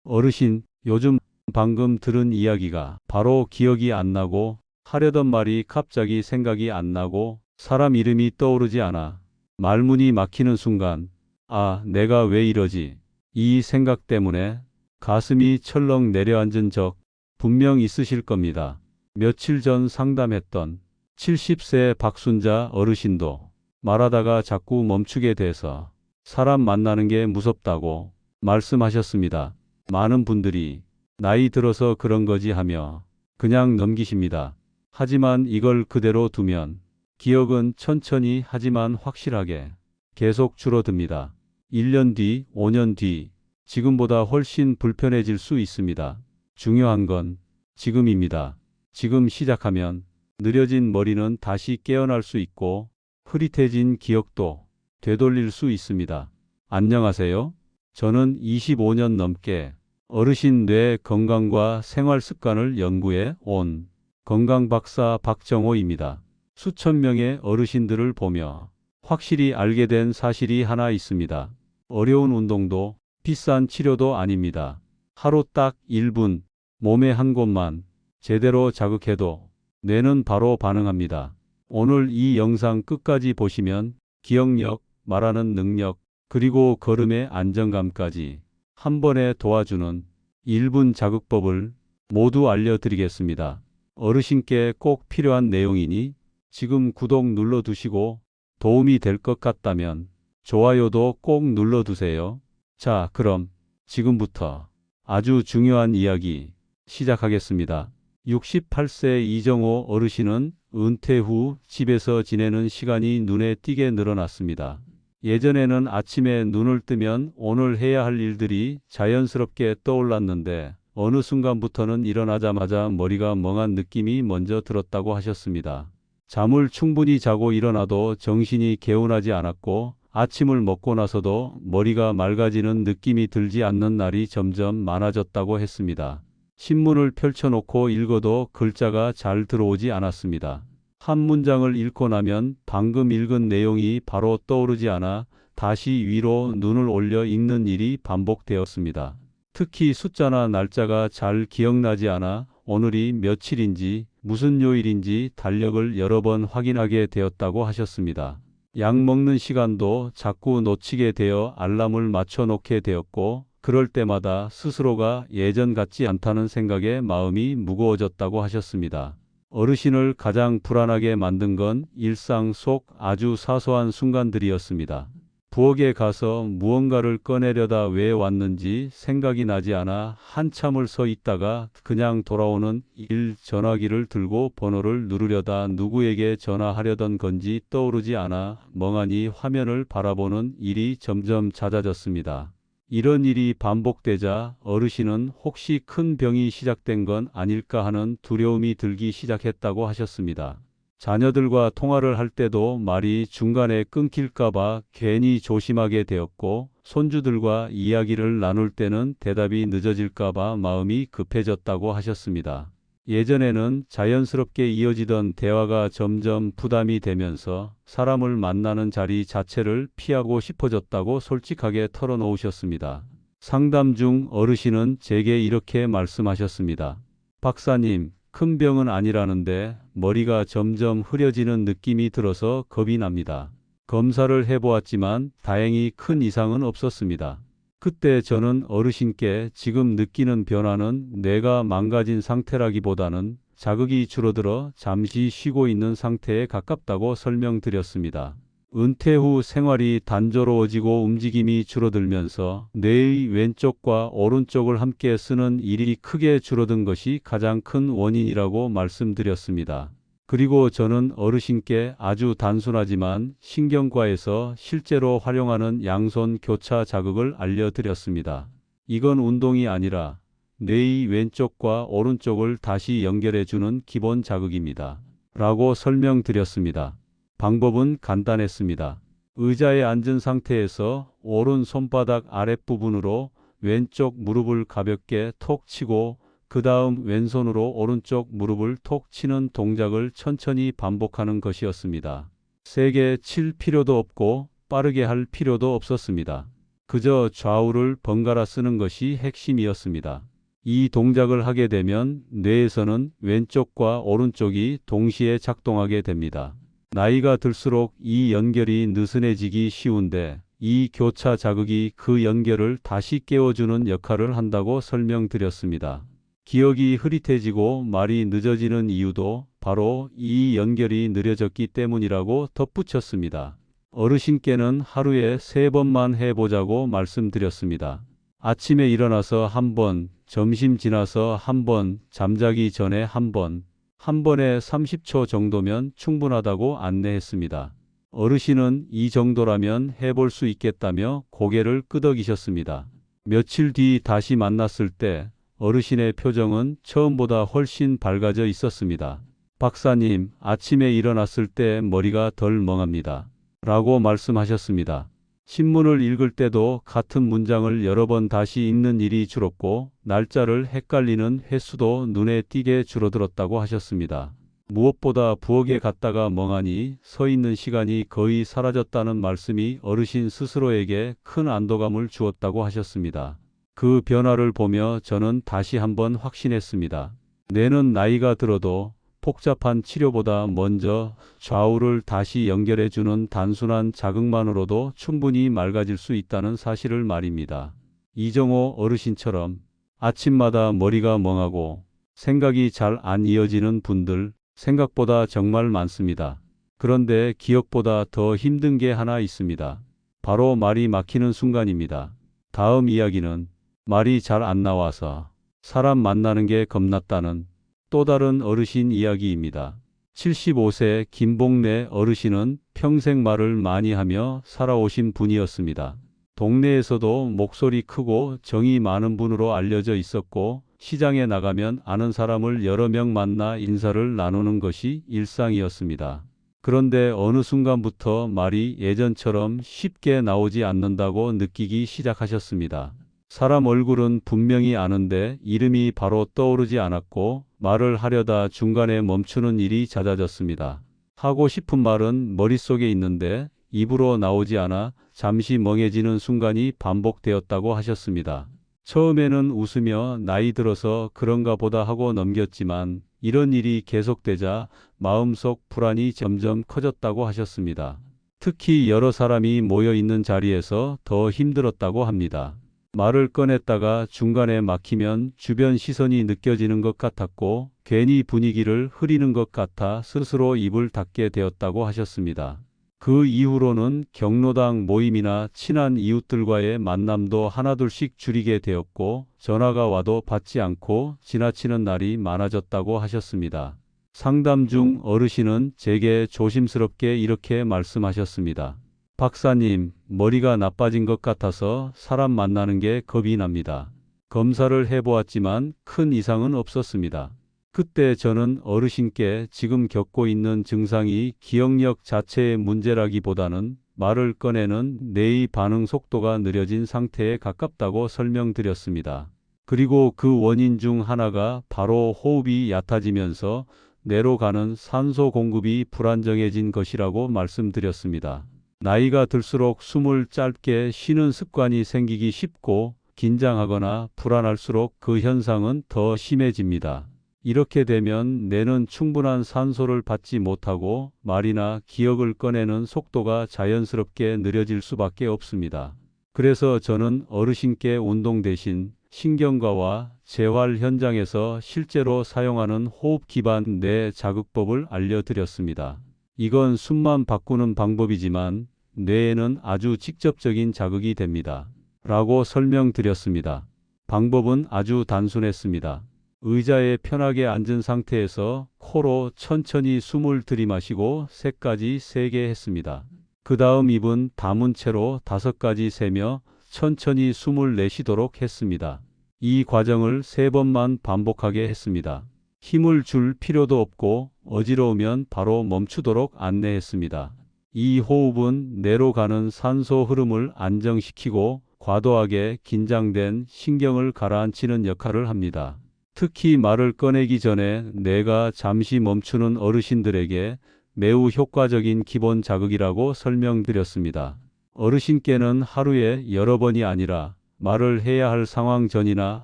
어르신, 요즘 방금 들은 이야기가 바로 기억이 안 나고 하려던 말이 갑자기 생각이 안 나고 사람 이름이 떠오르지 않아. 말문이 막히는 순간, 아, 내가 왜 이러지? 이 생각 때문에 가슴이 철렁 내려앉은 적 분명 있으실 겁니다. 며칠 전 상담했던 70세 박순자 어르신도 말하다가 자꾸 멈추게 돼서 사람 만나는 게 무섭다고 말씀하셨습니다. 많은 분들이 나이 들어서 그런 거지 하며 그냥 넘기십니다. 하지만 이걸 그대로 두면 기억은 천천히 하지만 확실하게 계속 줄어듭니다. 1년 뒤, 5년 뒤, 지금보다 훨씬 불편해질 수 있습니다. 중요한 건 지금입니다. 지금 시작하면 느려진 머리는 다시 깨어날 수 있고 흐릿해진 기억도 되돌릴 수 있습니다. 안녕하세요. 저는 25년 넘게 어르신 뇌 건강과 생활 습관을 연구해 온 건강박사 박정호입니다. 수천 명의 어르신들을 보며 확실히 알게 된 사실이 하나 있습니다. 어려운 운동도 비싼 치료도 아닙니다. 하루 딱 1분 몸의 한 곳만 제대로 자극해도 뇌는 바로 반응합니다. 오늘 이 영상 끝까지 보시면 기억력, 말하는 능력, 그리고 걸음의 안정감까지 한 번에 도와주는 1분 자극법을 모두 알려드리겠습니다. 어르신께 꼭 필요한 내용이니 지금 구독 눌러두시고 도움이 될 것 같다면 좋아요도 꼭 눌러두세요. 자, 그럼 지금부터 아주 중요한 이야기 시작하겠습니다. 68세 이정호 어르신은 은퇴 후 집에서 지내는 시간이 눈에 띄게 늘어났습니다. 예전에는 아침에 눈을 뜨면 오늘 해야 할 일들이 자연스럽게 떠올랐는데 어느 순간부터는 일어나자마자 머리가 멍한 느낌이 먼저 들었다고 하셨습니다. 잠을 충분히 자고 일어나도 정신이 개운하지 않았고 아침을 먹고 나서도 머리가 맑아지는 느낌이 들지 않는 날이 점점 많아졌다고 했습니다. 신문을 펼쳐놓고 읽어도 글자가 잘 들어오지 않았습니다. 한 문장을 읽고 나면 방금 읽은 내용이 바로 떠오르지 않아 다시 위로 눈을 올려 읽는 일이 반복되었습니다. 특히 숫자나 날짜가 잘 기억나지 않아 오늘이 며칠인지 무슨 요일인지 달력을 여러 번 확인하게 되었다고 하셨습니다. 약 먹는 시간도 자꾸 놓치게 되어 알람을 맞춰 놓게 되었고 그럴 때마다 스스로가 예전 같지 않다는 생각에 마음이 무거워졌다고 하셨습니다. 어르신을 가장 불안하게 만든 건 일상 속 아주 사소한 순간들이었습니다. 부엌에 가서 무언가를 꺼내려다 왜 왔는지 생각이 나지 않아 한참을 서 있다가 그냥 돌아오는 일 전화기를 들고 번호를 누르려다 누구에게 전화하려던 건지 떠오르지 않아 멍하니 화면을 바라보는 일이 점점 잦아졌습니다. 이런 일이 반복되자 어르신은 혹시 큰 병이 시작된 건 아닐까 하는 두려움이 들기 시작했다고 하셨습니다. 자녀들과 통화를 할 때도 말이 중간에 끊길까봐 괜히 조심하게 되었고 손주들과 이야기를 나눌 때는 대답이 늦어질까봐 마음이 급해졌다고 하셨습니다. 예전에는 자연스럽게 이어지던 대화가 점점 부담이 되면서 사람을 만나는 자리 자체를 피하고 싶어졌다고 솔직하게 털어놓으셨습니다. 상담 중 어르신은 제게 이렇게 말씀하셨습니다. 박사님, 큰 병은 아니라는데 머리가 점점 흐려지는 느낌이 들어서 겁이 납니다. 검사를 해보았지만 다행히 큰 이상은 없었습니다. 그때 저는 어르신께 지금 느끼는 변화는 뇌가 망가진 상태라기보다는 자극이 줄어들어 잠시 쉬고 있는 상태에 가깝다고 설명드렸습니다. 은퇴 후 생활이 단조로워지고 움직임이 줄어들면서 뇌의 왼쪽과 오른쪽을 함께 쓰는 일이 크게 줄어든 것이 가장 큰 원인이라고 말씀드렸습니다. 그리고 저는 어르신께 아주 단순하지만 신경과에서 실제로 활용하는 양손 교차 자극을 알려드렸습니다. 이건 운동이 아니라 뇌의 왼쪽과 오른쪽을 다시 연결해주는 기본 자극입니다. 라고 설명드렸습니다. 방법은 간단했습니다. 의자에 앉은 상태에서 오른 손바닥 아랫부분으로 왼쪽 무릎을 가볍게 톡 치고 그 다음 왼손으로 오른쪽 무릎을 톡 치는 동작을 천천히 반복하는 것이었습니다. 세게 칠 필요도 없고 빠르게 할 필요도 없었습니다. 그저 좌우를 번갈아 쓰는 것이 핵심이었습니다. 이 동작을 하게 되면 뇌에서는 왼쪽과 오른쪽이 동시에 작동하게 됩니다. 나이가 들수록 이 연결이 느슨해지기 쉬운데 이 교차 자극이 그 연결을 다시 깨워주는 역할을 한다고 설명드렸습니다. 기억이 흐릿해지고 말이 늦어지는 이유도 바로 이 연결이 느려졌기 때문이라고 덧붙였습니다. 어르신께는 하루에 3번만 해보자고 말씀드렸습니다. 아침에 일어나서 한 번, 점심 지나서 한 번, 잠자기 전에 한 번, 한 번에 30초 정도면 충분하다고 안내했습니다. 어르신은 이 정도라면 해볼 수 있겠다며 고개를 끄덕이셨습니다. 며칠 뒤 다시 만났을 때 어르신의 표정은 처음보다 훨씬 밝아져 있었습니다. 박사님, 아침에 일어났을 때 머리가 덜 멍합니다. 라고 말씀하셨습니다. 신문을 읽을 때도 같은 문장을 여러 번 다시 읽는 일이 줄었고 날짜를 헷갈리는 횟수도 눈에 띄게 줄어들었다고 하셨습니다. 무엇보다 부엌에 갔다가 멍하니 서 있는 시간이 거의 사라졌다는 말씀이 어르신 스스로에게 큰 안도감을 주었다고 하셨습니다. 그 변화를 보며 저는 다시 한번 확신했습니다. 뇌는 나이가 들어도 복잡한 치료보다 먼저 좌우를 다시 연결해주는 단순한 자극만으로도 충분히 맑아질 수 있다는 사실을 말입니다. 이정호 어르신처럼 아침마다 머리가 멍하고 생각이 잘 안 이어지는 분들 생각보다 정말 많습니다. 그런데 기억보다 더 힘든 게 하나 있습니다. 바로 말이 막히는 순간입니다. 다음 이야기는 말이 잘 안 나와서 사람 만나는 게 겁났다는 또 다른 어르신 이야기입니다. 75세 김봉래 어르신은 평생 말을 많이 하며 살아오신 분이었습니다. 동네에서도 목소리 크고 정이 많은 분으로 알려져 있었고 시장에 나가면 아는 사람을 여러 명 만나 인사를 나누는 것이 일상이었습니다. 그런데 어느 순간부터 말이 예전처럼 쉽게 나오지 않는다고 느끼기 시작하셨습니다. 사람 얼굴은 분명히 아는데 이름이 바로 떠오르지 않았고 말을 하려다 중간에 멈추는 일이 잦아졌습니다. 하고 싶은 말은 머릿속에 있는데 입으로 나오지 않아 잠시 멍해지는 순간이 반복되었다고 하셨습니다. 처음에는 웃으며 나이 들어서 그런가 보다 하고 넘겼지만 이런 일이 계속되자 마음속 불안이 점점 커졌다고 하셨습니다. 특히 여러 사람이 모여 있는 자리에서 더 힘들었다고 합니다. 말을 꺼냈다가 중간에 막히면 주변 시선이 느껴지는 것 같았고 괜히 분위기를 흐리는 것 같아 스스로 입을 닫게 되었다고 하셨습니다. 그 이후로는 경로당 모임이나 친한 이웃들과의 만남도 하나둘씩 줄이게 되었고 전화가 와도 받지 않고 지나치는 날이 많아졌다고 하셨습니다. 상담 중 어르신은 제게 조심스럽게 이렇게 말씀하셨습니다. 박사님, 머리가 나빠진 것 같아서 사람 만나는 게 겁이 납니다. 검사를 해보았지만 큰 이상은 없었습니다. 그때 저는 어르신께 지금 겪고 있는 증상이 기억력 자체의 문제라기보다는 말을 꺼내는 뇌의 반응 속도가 느려진 상태에 가깝다고 설명드렸습니다. 그리고 그 원인 중 하나가 바로 호흡이 얕아지면서 뇌로 가는 산소 공급이 불안정해진 것이라고 말씀드렸습니다. 나이가 들수록 숨을 짧게 쉬는 습관이 생기기 쉽고 긴장하거나 불안할수록 그 현상은 더 심해집니다. 이렇게 되면 뇌는 충분한 산소를 받지 못하고 말이나 기억을 꺼내는 속도가 자연스럽게 느려질 수밖에 없습니다. 그래서 저는 어르신께 운동 대신 신경과와 재활 현장에서 실제로 사용하는 호흡 기반 뇌 자극법을 알려드렸습니다. 이건 숨만 바꾸는 방법이지만 뇌에는 아주 직접적인 자극이 됩니다. 라고 설명드렸습니다. 방법은 아주 단순했습니다. 의자에 편하게 앉은 상태에서 코로 천천히 숨을 들이마시고 3가지 세게 했습니다. 그 다음 입은 다문 채로 5가지 세며 천천히 숨을 내쉬도록 했습니다. 이 과정을 3번만 반복하게 했습니다. 힘을 줄 필요도 없고 어지러우면 바로 멈추도록 안내했습니다. 이 호흡은 뇌로 가는 산소 흐름을 안정시키고 과도하게 긴장된 신경을 가라앉히는 역할을 합니다. 특히 말을 꺼내기 전에 뇌가 잠시 멈추는 어르신들에게 매우 효과적인 기본 자극이라고 설명드렸습니다. 어르신께는 하루에 여러 번이 아니라 말을 해야 할 상황 전이나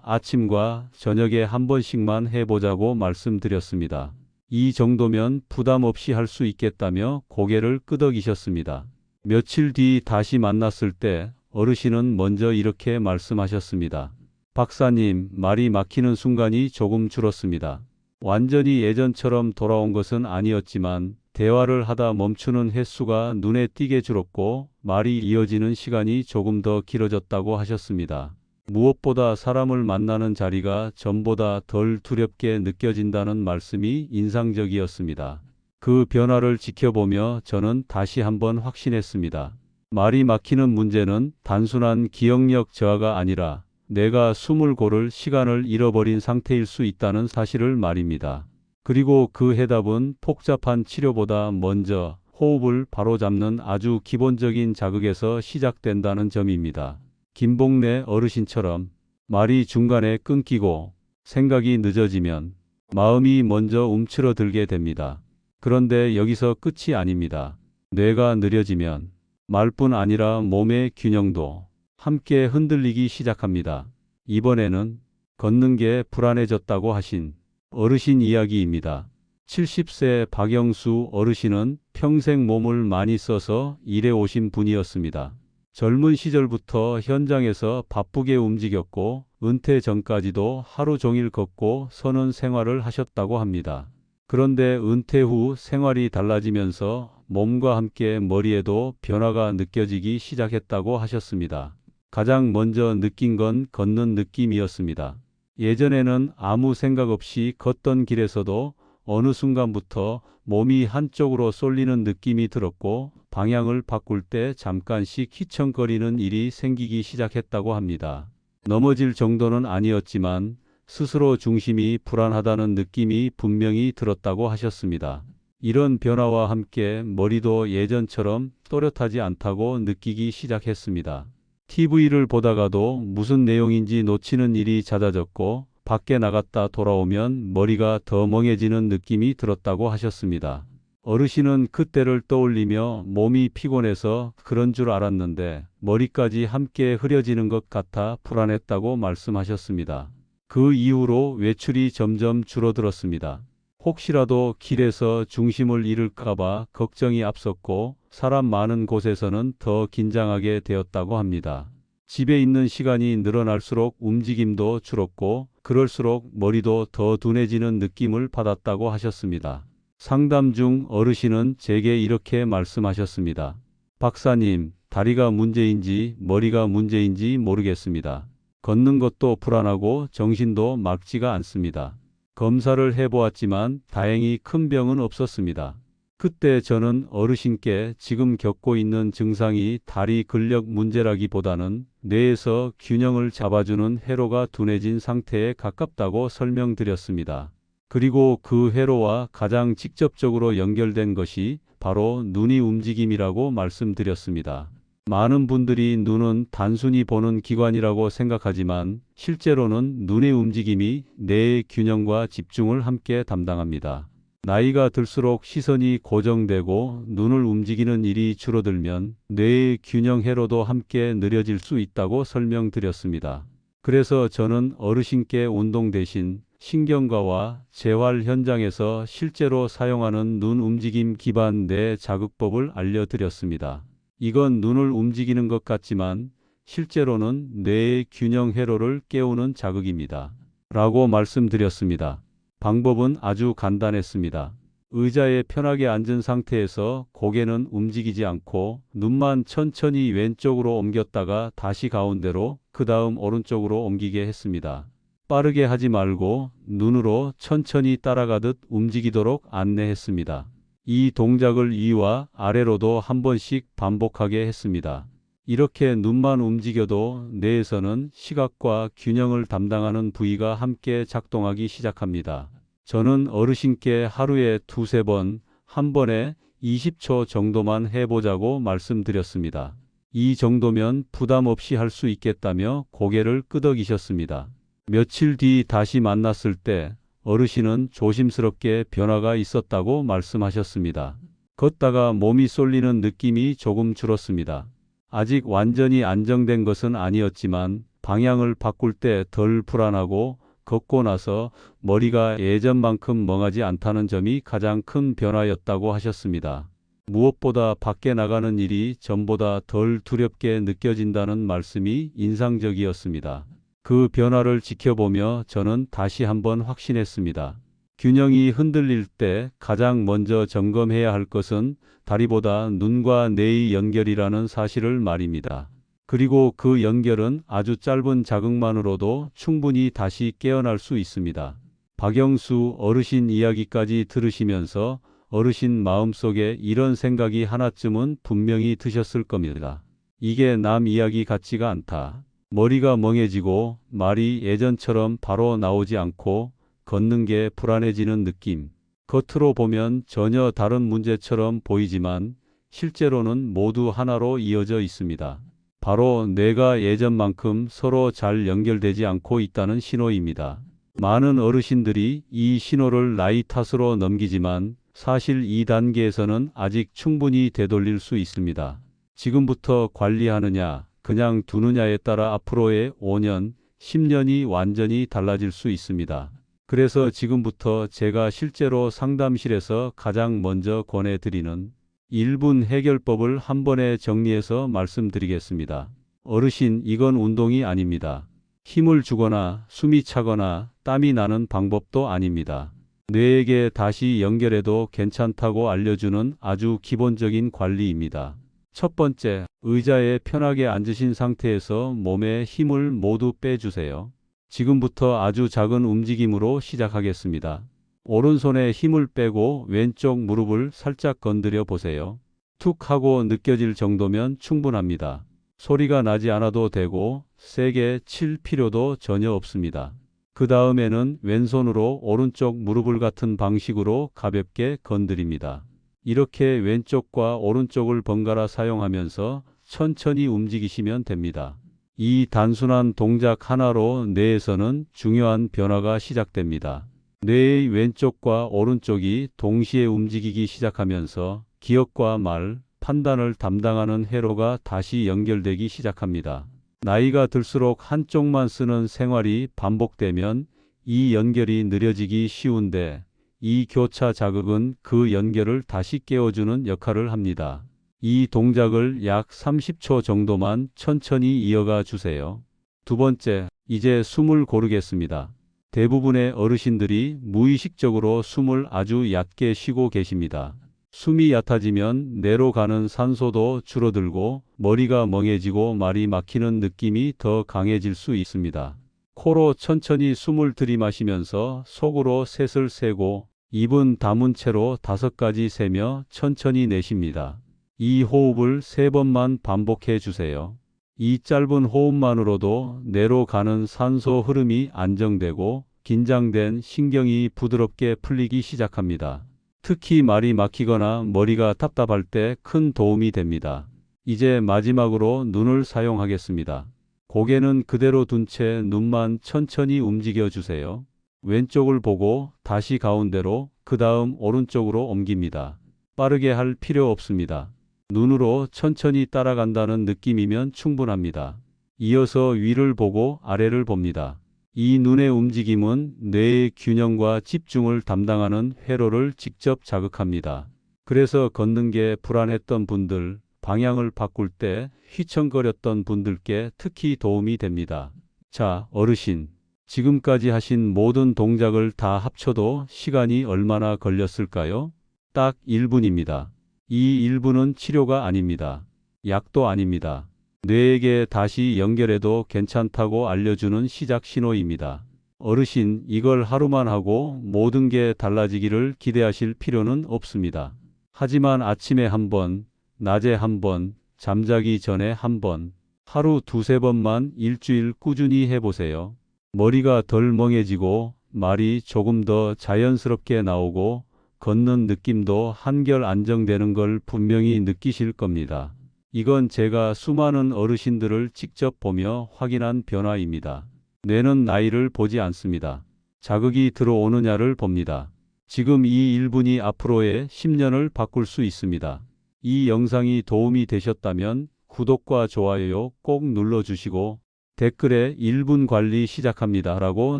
아침과 저녁에 한 번씩만 해보자고 말씀드렸습니다. 이 정도면 부담 없이 할 수 있겠다며 고개를 끄덕이셨습니다. 며칠 뒤 다시 만났을 때 어르신은 먼저 이렇게 말씀하셨습니다. 박사님, 말이 막히는 순간이 조금 줄었습니다. 완전히 예전처럼 돌아온 것은 아니었지만 대화를 하다 멈추는 횟수가 눈에 띄게 줄었고 말이 이어지는 시간이 조금 더 길어졌다고 하셨습니다. 무엇보다 사람을 만나는 자리가 전보다 덜 두렵게 느껴진다는 말씀이 인상적이었습니다. 그 변화를 지켜보며 저는 다시 한번 확신했습니다. 말이 막히는 문제는 단순한 기억력 저하가 아니라 내가 숨을 고를 시간을 잃어버린 상태일 수 있다는 사실을 말입니다. 그리고 그 해답은 복잡한 치료보다 먼저 호흡을 바로잡는 아주 기본적인 자극에서 시작된다는 점입니다. 김봉래 어르신처럼 말이 중간에 끊기고 생각이 늦어지면 마음이 먼저 움츠러들게 됩니다. 그런데 여기서 끝이 아닙니다. 뇌가 느려지면 말뿐 아니라 몸의 균형도 함께 흔들리기 시작합니다. 이번에는 걷는 게 불안해졌다고 하신 어르신 이야기입니다. 70세 박영수 어르신은 평생 몸을 많이 써서 일해 오신 분이었습니다. 젊은 시절부터 현장에서 바쁘게 움직였고 은퇴 전까지도 하루 종일 걷고 서는 생활을 하셨다고 합니다. 그런데 은퇴 후 생활이 달라지면서 몸과 함께 머리에도 변화가 느껴지기 시작했다고 하셨습니다. 가장 먼저 느낀 건 걷는 느낌이었습니다. 예전에는 아무 생각 없이 걷던 길에서도 어느 순간부터 몸이 한쪽으로 쏠리는 느낌이 들었고 방향을 바꿀 때 잠깐씩 휘청거리는 일이 생기기 시작했다고 합니다. 넘어질 정도는 아니었지만 스스로 중심이 불안하다는 느낌이 분명히 들었다고 하셨습니다. 이런 변화와 함께 머리도 예전처럼 또렷하지 않다고 느끼기 시작했습니다. TV를 보다가도 무슨 내용인지 놓치는 일이 잦아졌고 밖에 나갔다 돌아오면 머리가 더 멍해지는 느낌이 들었다고 하셨습니다. 어르신은 그때를 떠올리며 몸이 피곤해서 그런 줄 알았는데 머리까지 함께 흐려지는 것 같아 불안했다고 말씀하셨습니다. 그 이후로 외출이 점점 줄어들었습니다. 혹시라도 길에서 중심을 잃을까봐 걱정이 앞섰고 사람 많은 곳에서는 더 긴장하게 되었다고 합니다. 집에 있는 시간이 늘어날수록 움직임도 줄었고 그럴수록 머리도 더 둔해지는 느낌을 받았다고 하셨습니다. 상담 중 어르신은 제게 이렇게 말씀하셨습니다. 박사님, 다리가 문제인지 머리가 문제인지 모르겠습니다. 걷는 것도 불안하고 정신도 맑지가 않습니다. 검사를 해보았지만 다행히 큰 병은 없었습니다. 그때 저는 어르신께 지금 겪고 있는 증상이 다리 근력 문제라기보다는 뇌에서 균형을 잡아주는 회로가 둔해진 상태에 가깝다고 설명드렸습니다. 그리고 그 회로와 가장 직접적으로 연결된 것이 바로 눈의 움직임이라고 말씀드렸습니다. 많은 분들이 눈은 단순히 보는 기관이라고 생각하지만 실제로는 눈의 움직임이 뇌의 균형과 집중을 함께 담당합니다. 나이가 들수록 시선이 고정되고 눈을 움직이는 일이 줄어들면 뇌의 균형 회로도 함께 느려질 수 있다고 설명드렸습니다. 그래서 저는 어르신께 운동 대신 신경과와 재활 현장에서 실제로 사용하는 눈 움직임 기반 뇌 자극법을 알려드렸습니다. 이건 눈을 움직이는 것 같지만 실제로는 뇌의 균형 회로를 깨우는 자극입니다. 라고 말씀드렸습니다. 방법은 아주 간단했습니다. 의자에 편하게 앉은 상태에서 고개는 움직이지 않고 눈만 천천히 왼쪽으로 옮겼다가 다시 가운데로 그 다음 오른쪽으로 옮기게 했습니다. 빠르게 하지 말고 눈으로 천천히 따라가듯 움직이도록 안내했습니다. 이 동작을 위와 아래로도 한 번씩 반복하게 했습니다. 이렇게 눈만 움직여도 뇌에서는 시각과 균형을 담당하는 부위가 함께 작동하기 시작합니다. 저는 어르신께 하루에 두세 번, 한 번에 20초 정도만 해보자고 말씀드렸습니다. 이 정도면 부담 없이 할 수 있겠다며 고개를 끄덕이셨습니다. 며칠 뒤 다시 만났을 때 어르신은 조심스럽게 변화가 있었다고 말씀하셨습니다. 걷다가 몸이 쏠리는 느낌이 조금 줄었습니다. 아직 완전히 안정된 것은 아니었지만 방향을 바꿀 때 덜 불안하고 걷고 나서 머리가 예전만큼 멍하지 않다는 점이 가장 큰 변화였다고 하셨습니다. 무엇보다 밖에 나가는 일이 전보다 덜 두렵게 느껴진다는 말씀이 인상적이었습니다. 그 변화를 지켜보며 저는 다시 한번 확신했습니다. 균형이 흔들릴 때 가장 먼저 점검해야 할 것은 다리보다 눈과 뇌의 연결이라는 사실을 말입니다. 그리고 그 연결은 아주 짧은 자극만으로도 충분히 다시 깨어날 수 있습니다. 박영수 어르신 이야기까지 들으시면서 어르신 마음속에 이런 생각이 하나쯤은 분명히 드셨을 겁니다. 이게 남 이야기 같지가 않다. 머리가 멍해지고 말이 예전처럼 바로 나오지 않고 걷는 게 불안해지는 느낌. 겉으로 보면 전혀 다른 문제처럼 보이지만 실제로는 모두 하나로 이어져 있습니다. 바로 뇌가 예전만큼 서로 잘 연결되지 않고 있다는 신호입니다. 많은 어르신들이 이 신호를 나이 탓으로 넘기지만 사실 이 단계에서는 아직 충분히 되돌릴 수 있습니다. 지금부터 관리하느냐, 그냥 두느냐에 따라 앞으로의 5년, 10년이 완전히 달라질 수 있습니다. 그래서 지금부터 제가 실제로 상담실에서 가장 먼저 권해드리는 1분 해결법을 한 번에 정리해서 말씀드리겠습니다. 어르신, 이건 운동이 아닙니다. 힘을 주거나 숨이 차거나 땀이 나는 방법도 아닙니다. 뇌에게 다시 연결해도 괜찮다고 알려주는 아주 기본적인 관리입니다. 첫 번째, 의자에 편하게 앉으신 상태에서 몸에 힘을 모두 빼주세요. 지금부터 아주 작은 움직임으로 시작하겠습니다. 오른손에 힘을 빼고 왼쪽 무릎을 살짝 건드려 보세요. 툭 하고 느껴질 정도면 충분합니다. 소리가 나지 않아도 되고 세게 칠 필요도 전혀 없습니다. 그 다음에는 왼손으로 오른쪽 무릎을 같은 방식으로 가볍게 건드립니다. 이렇게 왼쪽과 오른쪽을 번갈아 사용하면서 천천히 움직이시면 됩니다. 이 단순한 동작 하나로 뇌에서는 중요한 변화가 시작됩니다. 뇌의 왼쪽과 오른쪽이 동시에 움직이기 시작하면서 기억과 말, 판단을 담당하는 회로가 다시 연결되기 시작합니다. 나이가 들수록 한쪽만 쓰는 생활이 반복되면 이 연결이 느려지기 쉬운데 이 교차 자극은 그 연결을 다시 깨워주는 역할을 합니다. 이 동작을 약 30초 정도만 천천히 이어가 주세요. 두 번째, 이제 숨을 고르겠습니다. 대부분의 어르신들이 무의식적으로 숨을 아주 얕게 쉬고 계십니다. 숨이 얕아지면 뇌로 가는 산소도 줄어들고 머리가 멍해지고 말이 막히는 느낌이 더 강해질 수 있습니다. 코로 천천히 숨을 들이마시면서 속으로 셋을 세고 입은 다문 채로 5가지 세며 천천히 내쉽니다. 이 호흡을 3번만 반복해 주세요. 이 짧은 호흡만으로도 뇌로 가는 산소 흐름이 안정되고 긴장된 신경이 부드럽게 풀리기 시작합니다. 특히 말이 막히거나 머리가 답답할 때 큰 도움이 됩니다. 이제 마지막으로 눈을 사용하겠습니다. 고개는 그대로 둔 채 눈만 천천히 움직여 주세요. 왼쪽을 보고 다시 가운데로, 그 다음 오른쪽으로 옮깁니다. 빠르게 할 필요 없습니다. 눈으로 천천히 따라간다는 느낌이면 충분합니다. 이어서 위를 보고 아래를 봅니다. 이 눈의 움직임은 뇌의 균형과 집중을 담당하는 회로를 직접 자극합니다. 그래서 걷는 게 불안했던 분들, 방향을 바꿀 때 휘청거렸던 분들께 특히 도움이 됩니다. 자, 어르신. 지금까지 하신 모든 동작을 다 합쳐도 시간이 얼마나 걸렸을까요? 딱 1분입니다. 이 1분은 치료가 아닙니다. 약도 아닙니다. 뇌에게 다시 연결해도 괜찮다고 알려주는 시작 신호입니다. 어르신, 이걸 하루만 하고 모든 게 달라지기를 기대하실 필요는 없습니다. 하지만 아침에 한 번, 낮에 한 번, 잠자기 전에 한 번, 하루 2~3번만 일주일 꾸준히 해보세요. 머리가 덜 멍해지고 말이 조금 더 자연스럽게 나오고 걷는 느낌도 한결 안정되는 걸 분명히 느끼실 겁니다. 이건 제가 수많은 어르신들을 직접 보며 확인한 변화입니다. 뇌는 나이를 보지 않습니다. 자극이 들어오느냐를 봅니다. 지금 이 1분이 앞으로의 10년을 바꿀 수 있습니다. 이 영상이 도움이 되셨다면 구독과 좋아요 꼭 눌러주시고 댓글에 1분 관리 시작합니다 라고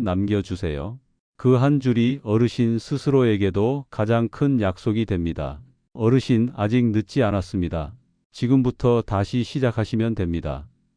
남겨주세요. 그 한 줄이 어르신 스스로에게도 가장 큰 약속이 됩니다. 어르신 아직 늦지 않았습니다. 지금부터 다시 시작하시면 됩니다.